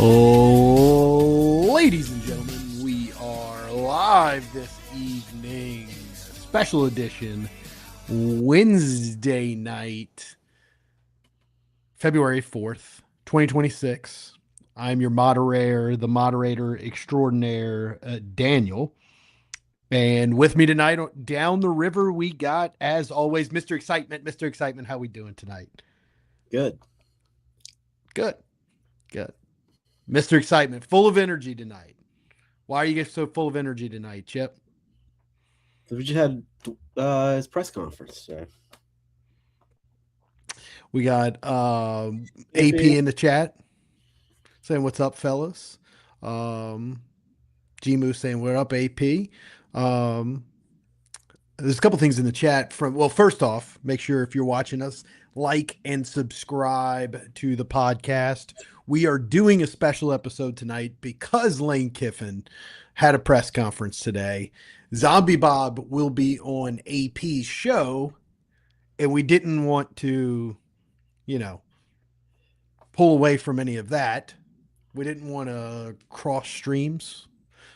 Oh, ladies and gentlemen, we are live this evening. Special edition, Wednesday night, February 4th, 2026. I'm your moderator, the moderator extraordinaire, Daniel. And with me tonight, down the river, we got, as always, Mr. Excitement. Mr. Excitement, how we doing tonight? Good. Good. Mr. Excitement, full of energy tonight. Why are you guys so full of energy tonight, Chip? We just had his press conference. So. We got AP in the chat saying, "What's up, fellas?" G-Moo saying, "What up, AP?" There's a couple things in the chat first off, make sure if you're watching us, like and subscribe to the podcast. We are doing a special episode tonight because Lane Kiffin had a press conference today. Zombie Bob will be on AP's show, and we didn't want to, pull away from any of that. We didn't want to cross streams.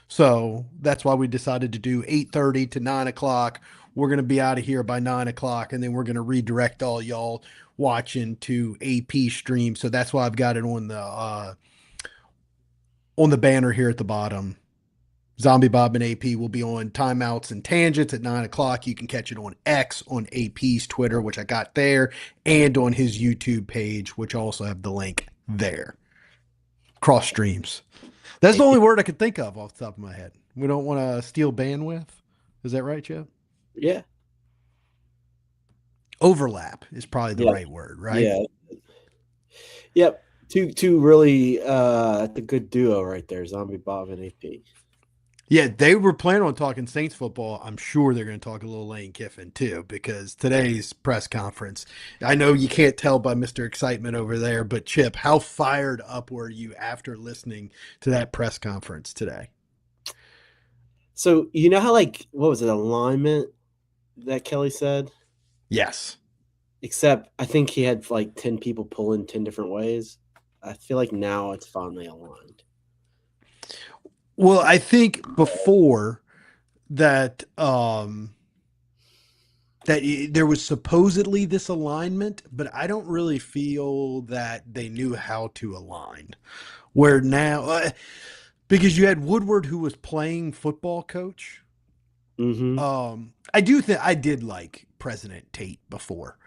So that's why we decided to do 8:30 to 9 o'clock. We're going to be out of here by 9 o'clock, and then we're going to redirect all y'all watching to AP stream. So that's why I've got it on the banner here at the bottom. Zombie Bob and AP will be on Timeouts and Tangents at 9 o'clock. You can catch it on X, on AP's Twitter, which I got there, and on his YouTube page, which I also have the link there. Cross streams. That's the only word I could think of off the top of my head. We don't want to steal bandwidth. Is that right, Jeff? Yeah. Overlap is probably the right word, right? Yeah. Yep. Two really a good duo right there, Zombie Bob and AP. Yeah, they were planning on talking Saints football. I'm sure they're going to talk a little Lane Kiffin too, because today's press conference, I know you can't tell by Mr. Excitement over there, but Chip, how fired up were you after listening to that press conference today? So, you know how, what was it, alignment that Kelly said? Yes. Except I think he had 10 people pull in 10 different ways. I feel like now it's finally aligned. Well, I think before that, that there was supposedly this alignment, but I don't really feel that they knew how to align. Where now, because you had Woodward, who was playing football coach. Mm-hmm. I do think I did like President Tate before,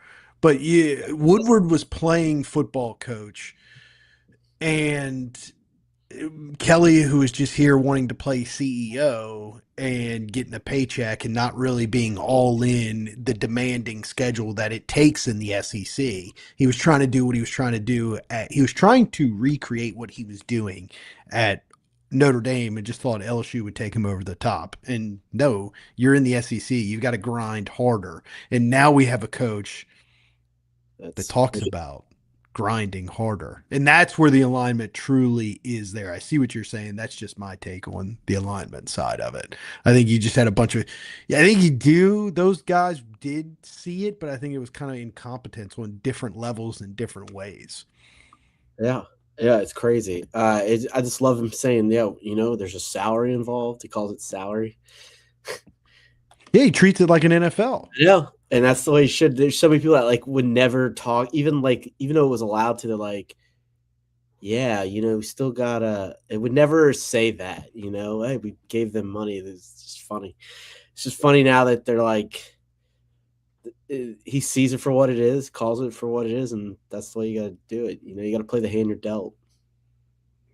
but Woodward was playing football coach, and Kelly, who is just here wanting to play CEO and getting a paycheck and not really being all in the demanding schedule that it takes in the SEC. He was trying to do what he was trying to do. He was trying to recreate what he was doing at Notre Dame and just thought LSU would take him over the top. And no, you're in the SEC. You've got to grind harder. And now we have a coach that talks about grinding harder, and that's where the alignment truly is there. I see what you're saying. That's just my take on the alignment side of it. I think you just had a bunch of, I think those guys did see it, but I think it was kind of incompetence on different levels in different ways. Yeah, it's crazy. I just love him saying, there's a salary involved. He calls it salary. Yeah, he treats it like an NFL. Yeah. And that's the way you should. There's so many people that would never talk, even though it was allowed to, they're we still gotta. It would never say that, hey, we gave them money. It's just funny. It's just funny now that they're he sees it for what it is, calls it for what it is, and that's the way you gotta do it. You gotta play the hand you're dealt.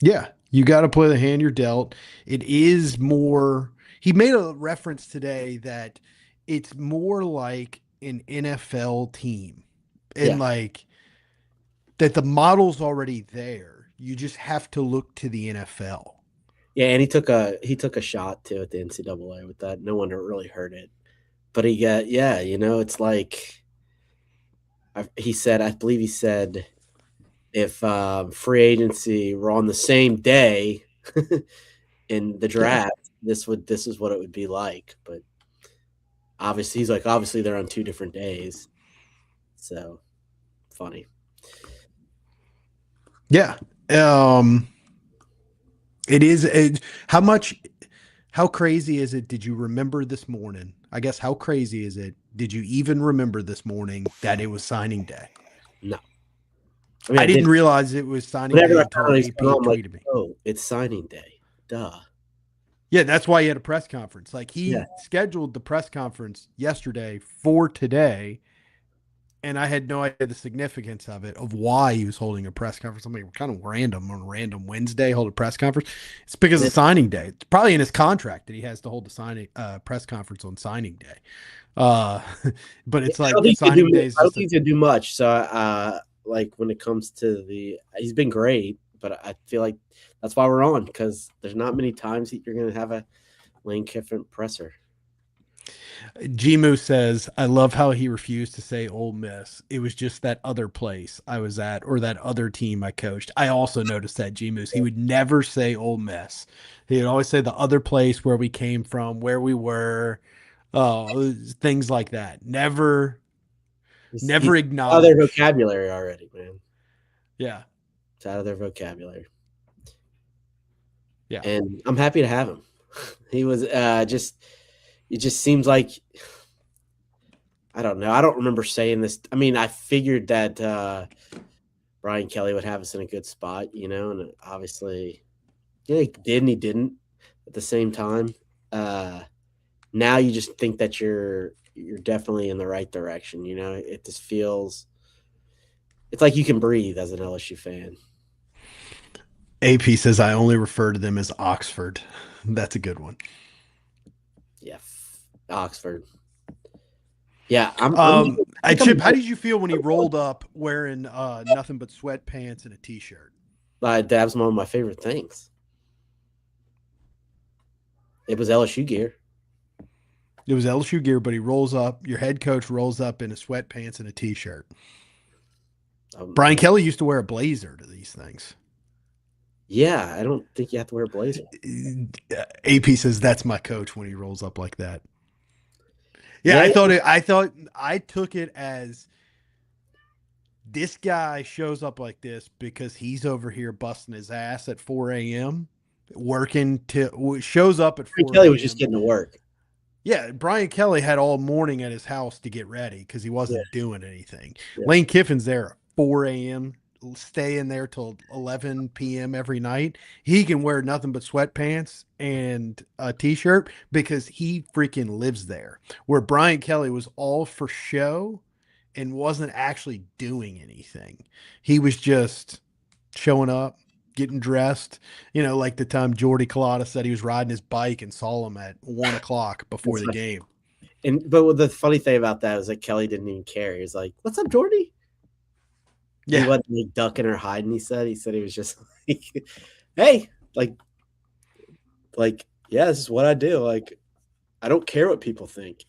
Yeah, you got to play the hand you're dealt. It is more. He made a reference today that it's more like an NFL team, and that the model's already there. You just have to look to the NFL. Yeah, and he took a shot too at the NCAA with that. No one really heard it, but he got it's I believe he said if free agency were on the same day in the draft, this is what it would be like. But obviously, obviously they're on 2 different days. So funny. Yeah. It is. How much? How crazy is it? Did you remember this morning? I guess how crazy is it? Did you even remember this morning that it was signing day? No, I mean I I did. didn't realize it was signing Whenever day I until found out he's AP going had home, I'm like, tweeted me. oh, it's signing day. Duh. Yeah, that's why he had a press conference. Like Yeah. he scheduled the press conference yesterday for today, and I had no idea the significance of it, of why he was holding a press conference. I'm like, kind of random on a random Wednesday, hold a press conference. It's because of signing day. It's probably in his contract that he has to hold the signing press conference on signing day. Uh, but Yeah, it's like signing day is I don't just a think he'll do much. So, like when it comes to he's been great, but I feel like that's why we're on because there's not many times that you're going to have a Lane Kiffin presser. Jimu says, I love how he refused to say Ole Miss. It was just that other place I was at or that other team I coached. I also noticed that Jimu. He would never say Ole Miss. He would always say the other place where we came from, where we were, things like that. He's Never out of their acknowledge. vocabulary already, man. Yeah. It's out of their vocabulary, Yeah. and I'm happy to have him. He was just. It just seems like I don't know. I don't remember saying this. I mean, I figured that Brian Kelly would have us in a good spot, and obviously, yeah, he did and he didn't at the same time. Uh, Now you just think that you're definitely in the right direction. It just feels it's like you can breathe as an LSU fan. AP says, I only refer to them as Oxford. That's a good one. Yeah, Oxford. Yeah, I'm I I think I'm Chip, how did you feel when he rolled up wearing nothing but sweatpants and a t-shirt? That's one of my favorite things. It was LSU gear. It was LSU gear, but he rolls up. Your head coach rolls up in a sweatpants and a t-shirt. Brian I'm Kelly used to wear a blazer to these things. Yeah, I don't think you have to wear a blazer. AP says that's my coach when he rolls up like that. Yeah, Yeah, I took it as this guy shows up like this because he's over here busting his ass at 4 a.m. working to shows up at Frank 4 Kelly was just a.m. getting to work. Yeah, Brian Kelly had all morning at his house to get ready because he Yeah, wasn't doing anything. yeah. Lane Kiffin's there at 4 a.m., staying there till 11 p.m. every night. He can wear nothing but sweatpants and a t-shirt because he freaking lives there. Where Brian Kelly was all for show and wasn't actually doing anything. He was just showing up, getting dressed. Like the time Jordy Collada said he was riding his bike and saw him at 1 o'clock before That's the my game. but the funny thing about that was that Kelly didn't even care. He was like, "What's up, Jordy?" He Yeah. wasn't like ducking or hiding. He said he was just like, "Hey, yeah, this is what I do. Like, I don't care what people think."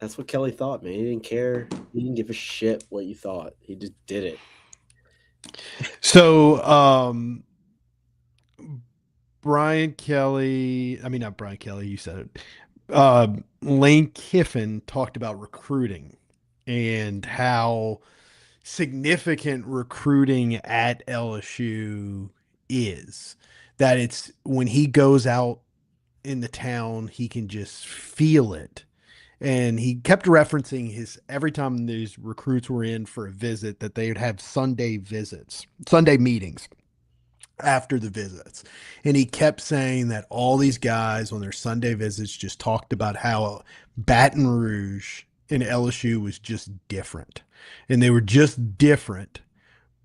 That's what Kelly thought, man. He didn't care. He didn't give a shit what you thought. He just did it. So, Brian Kelly, I mean, not Brian Kelly, you said it. Lane Kiffin talked about recruiting and how significant recruiting at LSU is. That it's when he goes out in the town, he can just feel it. And he kept referencing his every time these recruits were in for a visit that they would have Sunday visits, Sunday meetings after the visits. And he kept saying that all these guys on their Sunday visits just talked about how Baton Rouge and LSU was just different. And they were just different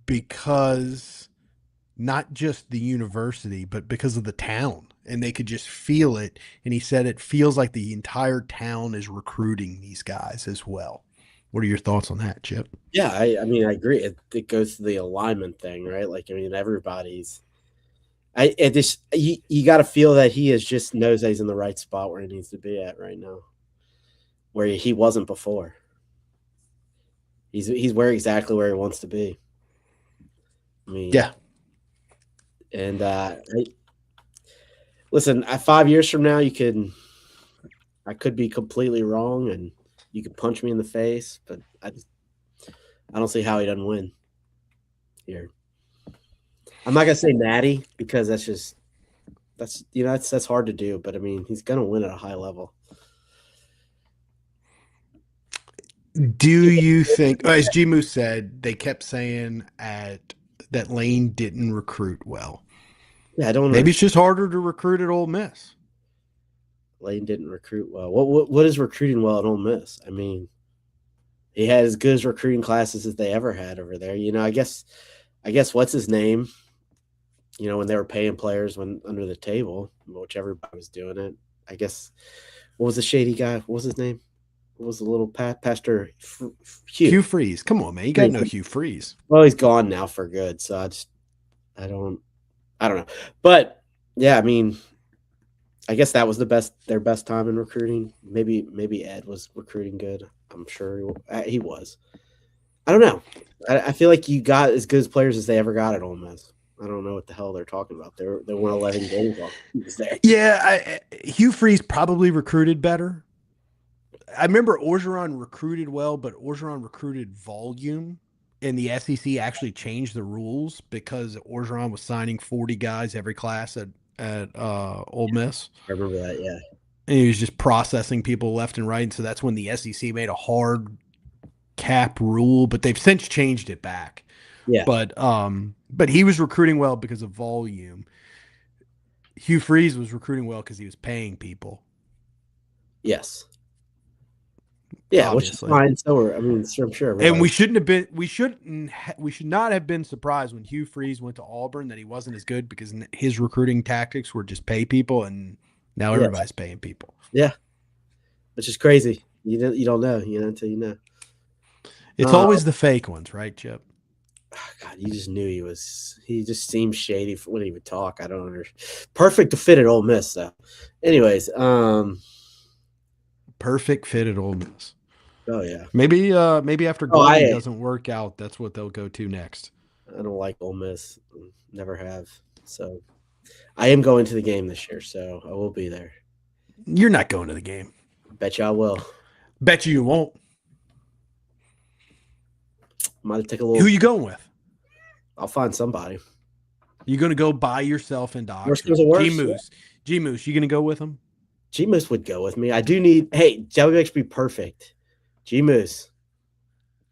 because not just the university, but because of the town. And they could just feel it. And he said it feels like the entire town is recruiting these guys as well. What are your thoughts on that, Chip? Yeah, I mean, I agree. It goes to the alignment thing, right? Like, I mean, everybody's. It just you got to feel that he is just knows that he's in the right spot where he needs to be at right now, where he wasn't before. He's where exactly where he wants to be. I mean, Yeah. and listen, 5 years from now, I could be completely wrong, and you could punch me in the face, but I don't see how he doesn't win here. I'm not gonna say Natty because that's hard to do. But I mean, he's gonna win at a high level. Do you think, as G Moose said, they kept saying at that Lane didn't recruit well. Yeah, I don't Maybe it's understand. just harder to recruit at Ole Miss. Lane didn't recruit well. What is recruiting well at Ole Miss? I mean, he had as good as recruiting classes as they ever had over there. I guess what's his name? When they were paying players when under the table, which everybody was doing it. I guess what was the shady guy? What was his name? What was the little Pastor Hugh Hugh? Freeze. Come on, man. You got to know Hugh Freeze. Well, he's gone now for good. So I don't I don't know. But yeah, I mean, I guess that was their best time in recruiting. Maybe Ed was recruiting good. I'm sure he was. I don't know. I feel like you got as good as players as they ever got at Ole Miss. I don't know what the hell they're talking about. They won 11 games while he was there. Yeah, Hugh Freeze probably recruited better. I remember Orgeron recruited well, but Orgeron recruited volume, and the SEC actually changed the rules because Orgeron was signing 40 guys every class at Ole Miss. I remember that. Yeah. And he was just processing people left and right. And so that's when the SEC made a hard cap rule, but they've since changed it back. Yeah. But he was recruiting well because of volume. Hugh Freeze was recruiting well because he was paying people. Yes. Yeah, which is Obviously. fine. I mean, I'm sure And everybody. we should not have been surprised when Hugh Freeze went to Auburn that he wasn't as good because his recruiting tactics were just pay people, and now Yeah. everybody's paying people. Yeah. Which is crazy. You don't know, until you know. It's always the fake ones, right, Chip? God, you just knew he just seemed shady when he would talk. I don't understand. Perfect to fit at Ole Miss, though. Anyways, Perfect fit at Ole Miss. oh yeah. Maybe after Oh, Gordon doesn't work out, that's what they'll go to next. I don't like Ole Miss. Never have. So I am going to the game this year, so I will be there. You're not going to the game. Bet you I will. Bet you won't. Might take a little. Who you going with? I'll find somebody. You going to go by yourself into Worst Oxford? comes to worst, G Moose, you going to go with him? G Moose would go with me. I do need. Hey, that would actually be perfect. G Moose,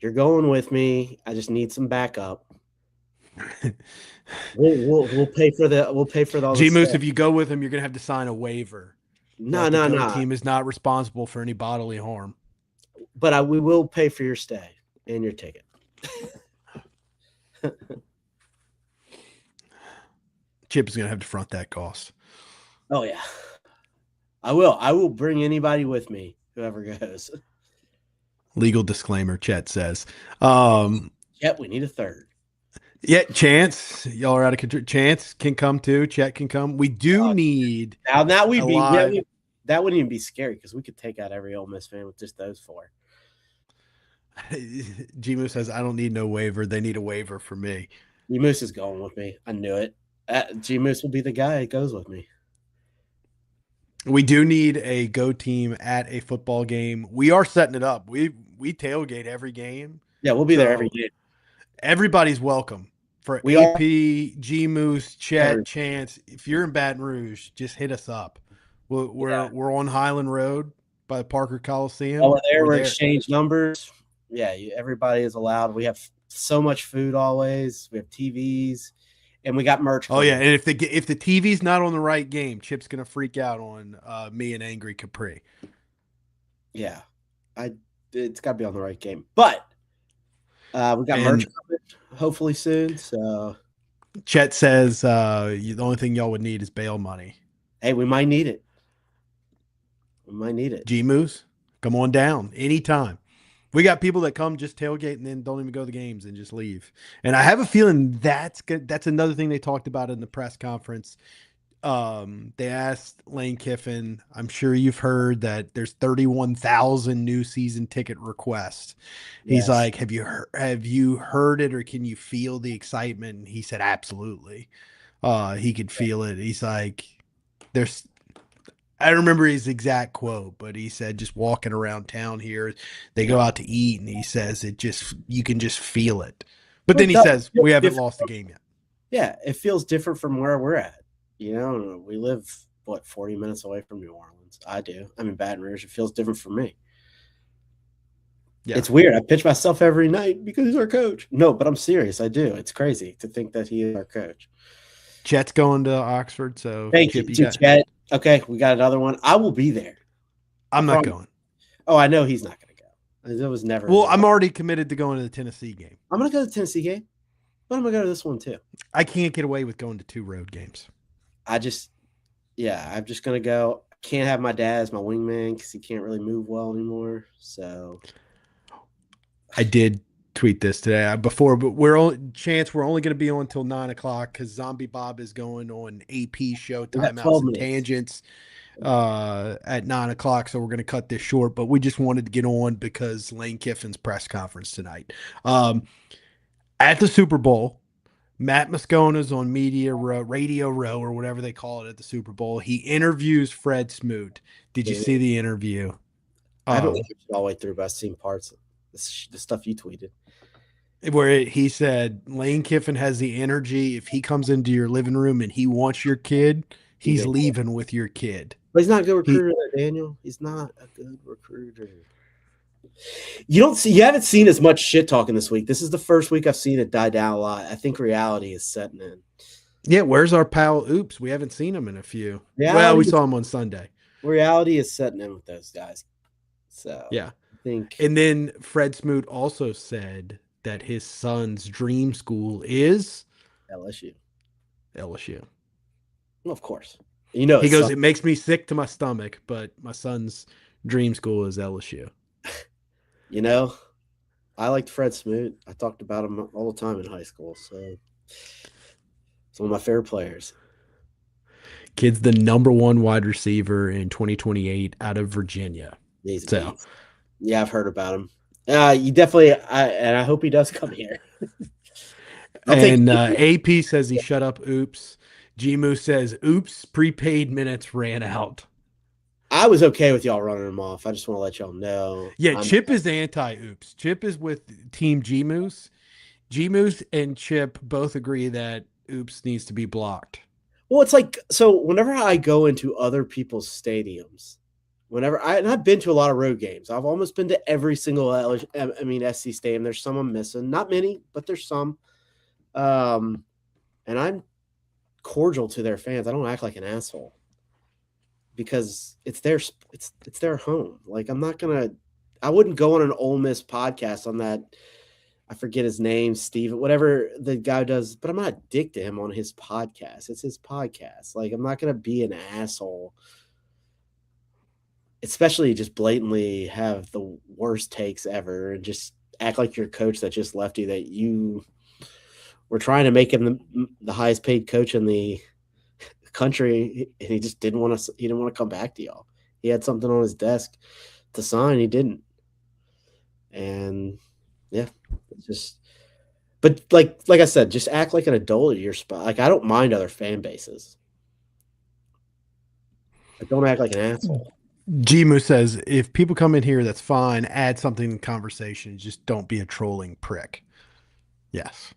you're going with me. I just need some backup. We'll pay for the G Moose. If you go with him, you're gonna have to sign a waiver. No. The team is not responsible for any bodily harm. But we will pay for your stay and your ticket. Chip is gonna have to front that cost. Oh yeah, I will. I will bring anybody with me, whoever goes. Legal disclaimer, Chet says. Yep, we need a third. Yeah, Chance, y'all are out of control. Chance can come too. Chet can come. We do need now. That wouldn't even be scary because we could take out every Ole Miss fan with just those four. G Moose says, I don't need no waiver. They need a waiver for me. G Moose is going with me. I knew it. G Moose will be the guy that goes with me. We do need a go team at a football game. We are setting it up. We tailgate every game. Yeah, we'll be there every game. Everybody's welcome for AP, G Moose, Chet, Chance. If you're in Baton Rouge, just hit us up. We're on Highland Road by the Parker Coliseum. While we're there, we're exchange numbers. Yeah, everybody is allowed. We have so much food always. We have TVs, and we got merch. Oh yeah, and if the TV's not on the right game, Chip's gonna freak out on me and Angry Capri. Yeah, it's got to be on the right game. But we got merch coming hopefully soon. So Chet says the only thing y'all would need is bail money. Hey, we might need it. We might need it. G Moose, come on down anytime. We got people that come just tailgate and then don't even go to the games and just leave. And I have a feeling that's good. That's another thing they talked about in the press conference. They asked Lane Kiffin, I'm sure you've heard that there's 31,000 new season ticket requests. He's like, have you heard it or can you feel the excitement? And he said, absolutely. He could feel it. He's like, I don't remember his exact quote, but he said just walking around town here, they go out to eat, and he says you can just feel it. But then he says we haven't lost the game yet. Yeah, it feels different from where we're at. You know, we live, what, 40 minutes away from New Orleans? I do. I'm in Baton Rouge. It feels different for me. Yeah. It's weird. I pitch myself every night because he's our coach. No, but I'm serious. I do. It's crazy to think that he is our coach. Chet's going to Oxford, so Thank you Chip, you to got. Chet. Okay, we got another one. I will be there. I I'm not promise. going. Oh, I know he's not going to go. It was never Well, his. I'm already committed to going to the Tennessee game. I'm going to go to the Tennessee game, but I'm going to go to this one too. I can't get away with going to 2 road games. I just, yeah, I'm just going to go. I can't have my dad as my wingman because he can't really move well anymore. So I did tweet this today before, but we're only going to be on until 9 o'clock because Zombie Bob is going on AP show we got timeouts 12 and minutes. tangents at 9 o'clock. So we're going to cut this short, but we just wanted to get on because Lane Kiffin's press conference tonight. At the Super Bowl, Matt Moscona's on Radio Row, or whatever they call it at the Super Bowl. He interviews Fred Smoot. Did you see the interview? I haven't watched it all the way through, but I've seen parts of the stuff you tweeted. Where he said Lane Kiffin has the energy. If he comes into your living room and he wants your kid, he's leaving with your kid. But he's not a good recruiter, Daniel. He's not a good recruiter. You haven't seen as much shit talking this week. This is the first week I've seen it die down a lot. I think reality is setting in. Yeah, where's our pal? Oops, we haven't seen him in a few. We saw him on Sunday. Reality is setting in with those guys. So yeah, I think. And then Fred Smoot also said that his son's dream school is LSU. LSU. Well, of course. You know, he goes, it makes me sick to my stomach, but my son's dream school is LSU. You know, I liked Fred Smoot. I talked about him all the time in high school. So it's one of my favorite players. Kid's the #1 wide receiver in 2028 out of Virginia. Yeah, I've heard about him. You definitely, and I hope he does come here. And AP says he shut up. Oops. G-Moo says, oops, prepaid minutes ran out. I was okay with y'all running him off. I just want to let y'all know. Yeah, Chip is anti-oops. Chip is with Team G-Moose. G-Moose and Chip both agree that oops needs to be blocked. Well, it's like, so whenever I go into other people's stadiums, and I've been to a lot of road games. I've almost been to every single, SC stadium. There's some I'm missing. Not many, but there's some. And I'm cordial to their fans. I don't act like an asshole because it's their home. Like, I wouldn't go on an Ole Miss podcast on that. I forget his name, Steve, whatever the guy does, but I'm not a dick to him on his podcast. It's his podcast. Like, I'm not going to be an asshole, especially just blatantly have the worst takes ever and just act like your coach that just left you, that you were trying to make him the highest paid coach in the country, and he just didn't want to come back to y'all. He had something on his desk to sign. He didn't. And yeah, it's just, but like I said, just act like an adult at your spot. Like, I don't mind other fan bases. But don't act like an asshole. G-Moo says, if people come in here, that's fine. Add something in conversation. Just don't be a trolling prick. Yes.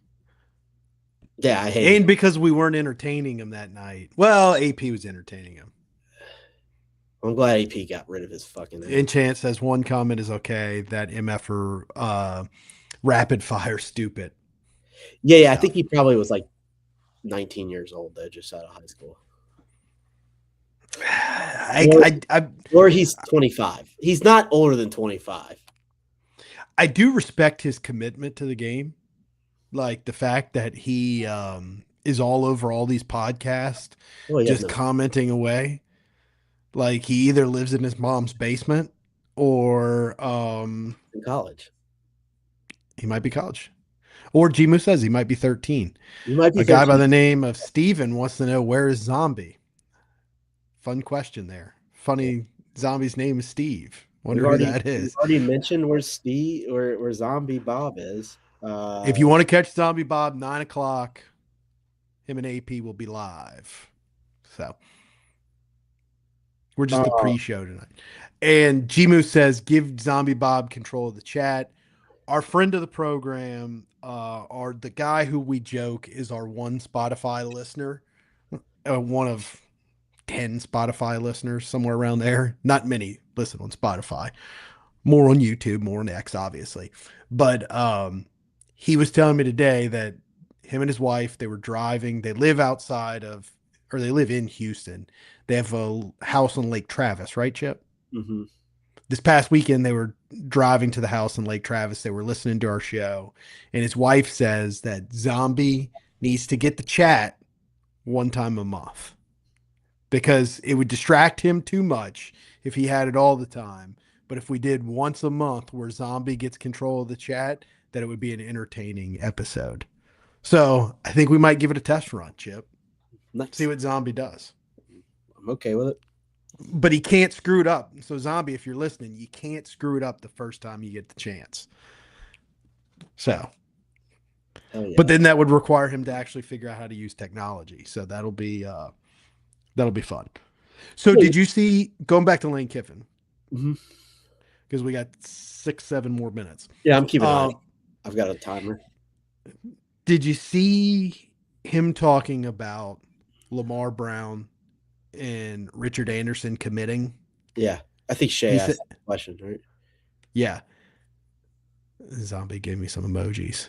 Yeah, I hate it. Because we weren't entertaining him that night. Well, AP was entertaining him. I'm glad AP got rid of his fucking name. And Chance says one comment is okay. That MFer rapid fire stupid. Yeah, I think he probably was like 19 years old, though, just out of high school. Or he's 25. He's not older than 25. I do respect his commitment to the game. Like the fact that he is all over all these podcasts, just commenting away. Like he either lives in his mom's basement or in college. He might be college. Or G-Moo says he might be 13. He might be a 13. Guy by the name of Steven wants to know, where is Zombie? Fun question there. Funny, Zombie's name is Steve. Wonder who that is. We've already mentioned where Steve or where Zombie Bob is. If you want to catch Zombie Bob, 9 o'clock, him and AP will be live. So we're just the pre-show tonight. And G-Moo says, give Zombie Bob control of the chat. Our friend of the program, are the guy who we joke is our one Spotify listener, one of 10 Spotify listeners, somewhere around there. Not many listen on Spotify, more on YouTube, more on X, obviously. But he was telling me today that him and his wife, they were driving, they live outside of, or they live in Houston. They have a house on Lake Travis, right, Chip? Mm-hmm. This past weekend, they were driving to the house in Lake Travis. They were listening to our show, and his wife says that Zombie needs to get the chat one time a month because it would distract him too much if he had it all the time. But if we did once a month where Zombie gets control of the chat, that it would be an entertaining episode. So I think we might give it a test run, Chip. See Nice. what Zombie does. I'm okay with it. But he can't screw it up. So Zombie, if you're listening, you can't screw it up the first time you get the chance. So, Hell but yeah. then that would require him to actually figure out how to use technology. So that'll be fun. So Yeah. did you see going back to Lane Kiffin Mm-hmm. because we got 6, 7 more minutes? Yeah, I'm keeping an eye. Um, I've got a timer. did you see him talking about Lamar Brown and Richard Anderson committing? Yeah, I think Shay He asked said, that question, right? "Yeah." Zombie gave me some emojis.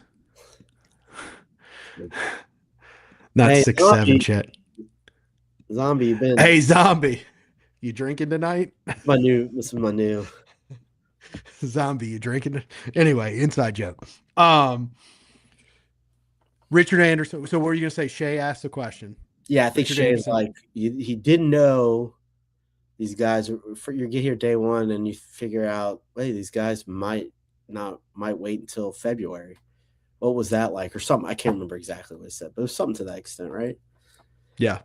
Not Hey, 6, 7, chat. zombie, you've been Hey, Zombie, you drinking tonight? my new. This is my new. Zombie, you drinking? Anyway, inside joke. Richard Anderson. So what were you gonna say? Shay asked the question. Yeah, I think Richard Shay's Anderson. like he didn't know these guys. You get here day one and you figure out, hey, these guys might wait until February. What was that like, or something? I can't remember exactly what he said, but it was something to that extent, right? Yeah,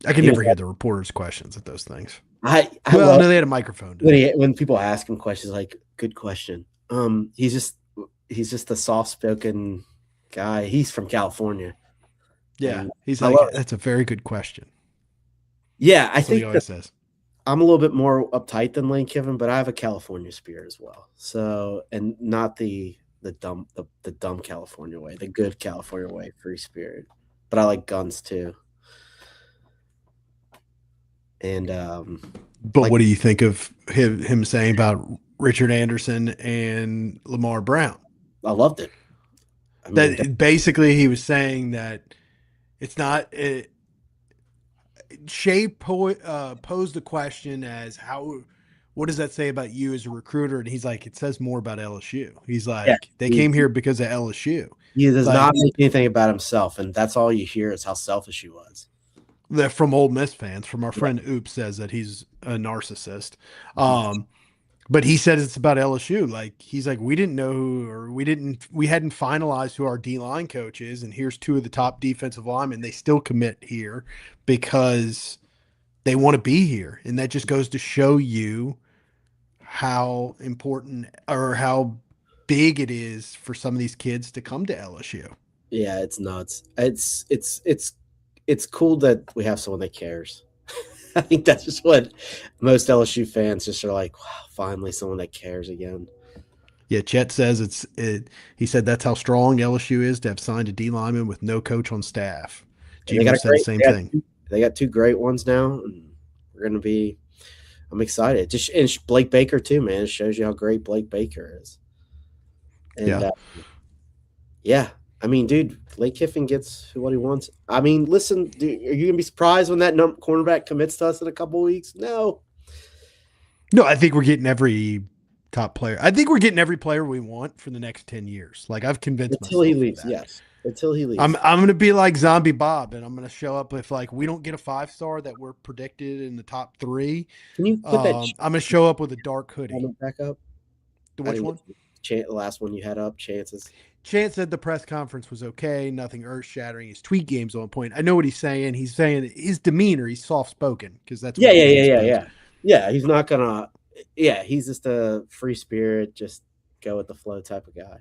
I can He was never hear the reporters' questions at those things. I Well, love no, they had a microphone, didn't they? when people ask him questions like, "Good question." He's just a soft spoken guy. He's from California, Yeah, and he's I like, love it. that's a very good question. Yeah, I That's what he think that always says. I'm a little bit more uptight than Lane Kiffin, but I have a California spirit as well. So, and not the dumb California way, the good California way, free spirit. But I like guns too. And But like what do you think of him saying about Richard Anderson and Lamar Brown? I loved it. I mean, That basically he was saying that it's not. Shay posed the question as how. What does that say about you as a recruiter? And he's like, it says more about LSU. He's yeah, like, they he, came here because of LSU. he does not Like make anything about himself, and that's all you hear is how selfish he was. that from Ole Miss fans, from our Yeah. friend Oops says that he's a narcissist. Um, but he said it's about LSU. Like he's like, we didn't know who, or we hadn't finalized who our D line coach is, and here's two of the top defensive linemen. They still commit here because they want to be here, and that just goes to show you how important or how big it is for some of these kids to come to LSU. Yeah, it's nuts. It's cool that we have someone that cares. I think that's just what most LSU fans just are like. Wow, finally someone that cares again. Yeah, Chet says it's it. He said that's how strong LSU is to have signed a D lineman with no coach on staff. And they got Gmo a said the great. same thing. They got two great ones now, and we're gonna be. I'm excited. Just and Blake Baker too, man. It shows you how great Blake Baker is. And Yeah. yeah, I mean, dude, Lane Kiffin gets what he wants. I mean, listen, dude, are you gonna be surprised when that cornerback commits to us in a couple of weeks? No. No, I think we're getting every top player. I think we're getting every player we want for the next 10 years. Like I've convinced Until he myself of leaves, that. yes. Until he I'm leaves. I'm gonna be like Zombie Bob, and I'm gonna show up if like we don't get a 5 star that we're predicted in the top three. Can you put that I'm gonna show up with a dark hoodie. comment back up? The I which didn't one? get the last one you had up. Chances. Chance said the press conference was okay, nothing earth shattering. His tweet game's on point. I know what he's saying. He's saying his demeanor, he's soft spoken because that's Yeah, what yeah, Lane yeah, yeah, does. yeah. Yeah, he's not gonna. Yeah, he's just a free spirit, just go with the flow type of guy.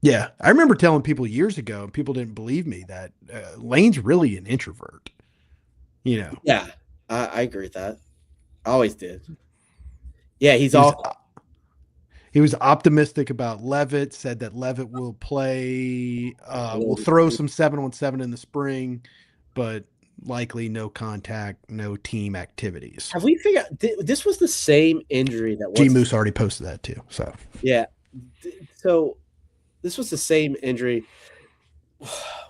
Yeah, I remember telling people years ago, and people didn't believe me that Lane's really an introvert. You know, Yeah, I agree with that. I always did. Yeah, he's he was all He was optimistic about Levitt, said that Levitt will play, will throw some 7-on-7 in the spring, but likely no contact, no team activities. Have we figured out this was the same injury that G what's his Moose already posted that too. So yeah. So this was the same injury.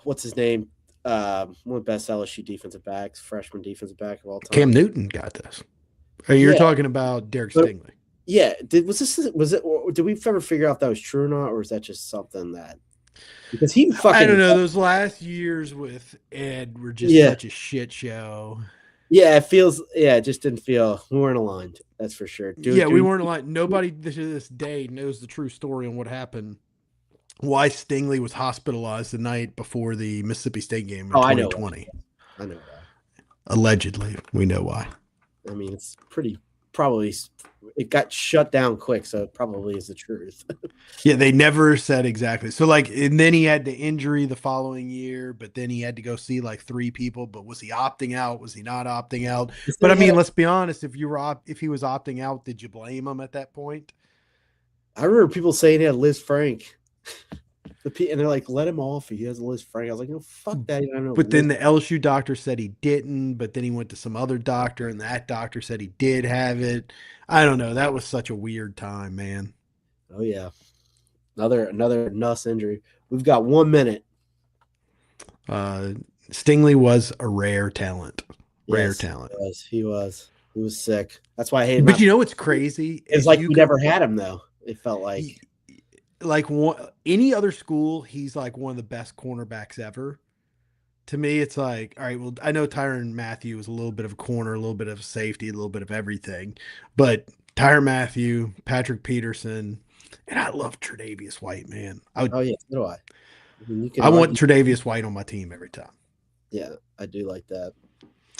What's his name? One of the best LSU defensive backs, freshman defensive back of all Cam time. Newton got this. You're Yeah, talking about Derek but Stingley. yeah, did we ever figure out if that was true or not, or is that just something that because he I don't fucking know. Those last years with Ed were just yeah such a shit show. yeah it just didn't feel we weren't aligned. That's for sure. Yeah, we weren't like nobody to this day knows the true story on what happened. Why Stingley was hospitalized the night before the Mississippi State game in Oh, I know. 2020. I know why. Allegedly, we know why. I mean, it's probably it got shut down quick, so it probably is the truth. Yeah, they never said exactly. So like, and then he had the injury the following year, but then he had to go see like 3 people. But was he opting out? Was he not opting out? But I mean, let's be honest. If if he was opting out, did you blame him at that point? I remember people saying he had Liz Frank. And they're like, let him off. He has Liz Frank. I was like, no, fuck that. I don't know. But then the LSU doctor said he didn't, but then he went to some other doctor and that doctor said he did have it. I don't know. That was such a weird time, man. Oh yeah. Another Nuss injury. We've got 1 minute. Stingley was a rare talent. Rare Yes, talent. He was. He was sick. That's why I hate him. But you know what's crazy? It's like we never had him though. It felt like any other school, he's like one of the best cornerbacks ever. To me, it's like, all right, well, I know Tyrann Mathieu is a little bit of a corner, a little bit of safety, a little bit of everything. But Tyrann Mathieu, Patrick Peterson, and I love Tre'Davious White, man. oh yeah, so do I. I want Tre'Davious White on my team every time. Yeah, I do like that.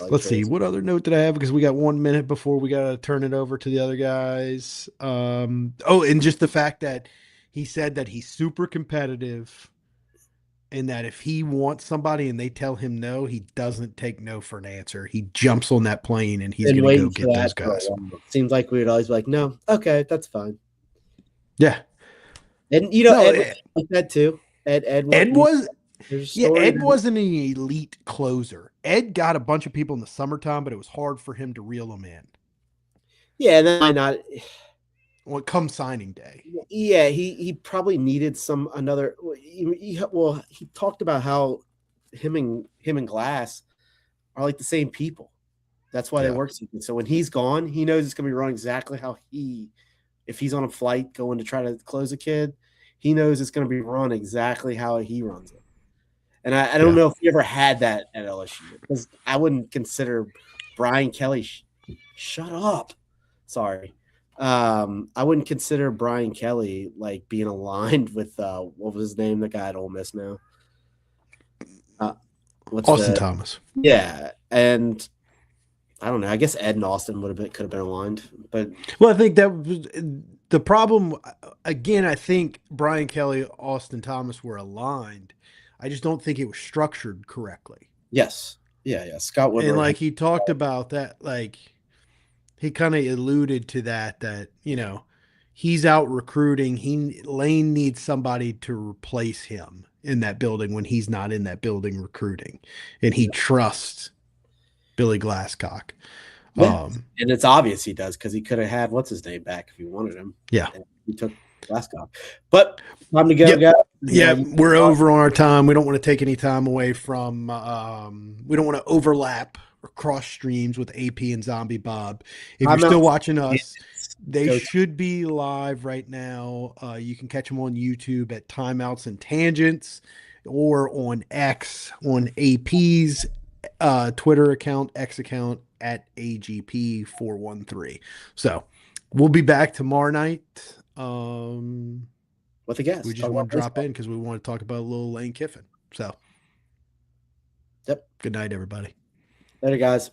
Let's see. What other note did I have? Because we got 1 minute before we got to turn it over to the other guys. And just the fact that he said that he's super competitive and that if he wants somebody and they tell him no, he doesn't take no for an answer. He jumps on that plane and he's going to go get those guys. Seems like we would always be like, no, okay, that's fine. Yeah. And you know, Ed was like that too. Ed was Ed wasn't an elite closer. Ed got a bunch of people in the summertime, but it was hard for him to reel them in. Yeah, and then why not? Well, come signing day. Yeah, he probably needed another. He talked about how him and Glass are like the same people. That's why they work together. So when he's gone, he knows it's going to be run exactly how if he's on a flight going to try to close a kid, he knows it's going to be run exactly how he runs it. And I don't know if we ever had that at LSU because I wouldn't consider Brian Kelly. Shut up. Sorry. I wouldn't consider Brian Kelly like being aligned with what was his name? The guy at Ole Miss now. Austin Thomas. Yeah, and I don't know. I guess Ed and Austin could have been aligned, but I think that was the problem. Again, I think Brian Kelly, Austin Thomas were aligned. I just don't think it was structured correctly. Yes. Yeah. Scott Woodward. And like he talked about that, like he kind of alluded to that, he's out recruiting. Lane needs somebody to replace him in that building when he's not in that building recruiting. And he trusts Billy Glasscock. Yeah. And it's obvious he does because he could have had what's his name back if he wanted him. Yeah. And he took Glasscock. But time to go, guys. Yeah, we're over on our time. We don't want to take any time away from we don't want to overlap or cross streams with AP and Zombie Bob. If you're still watching us, they should be live right now. You can catch them on YouTube at Timeouts and Tangents or on X on AP's Twitter account, X account at AGP413. So we'll be back tomorrow night. With a guest. We just want to drop in because we want to talk about a little Lane Kiffin. So, yep. Good night, everybody. Later, guys.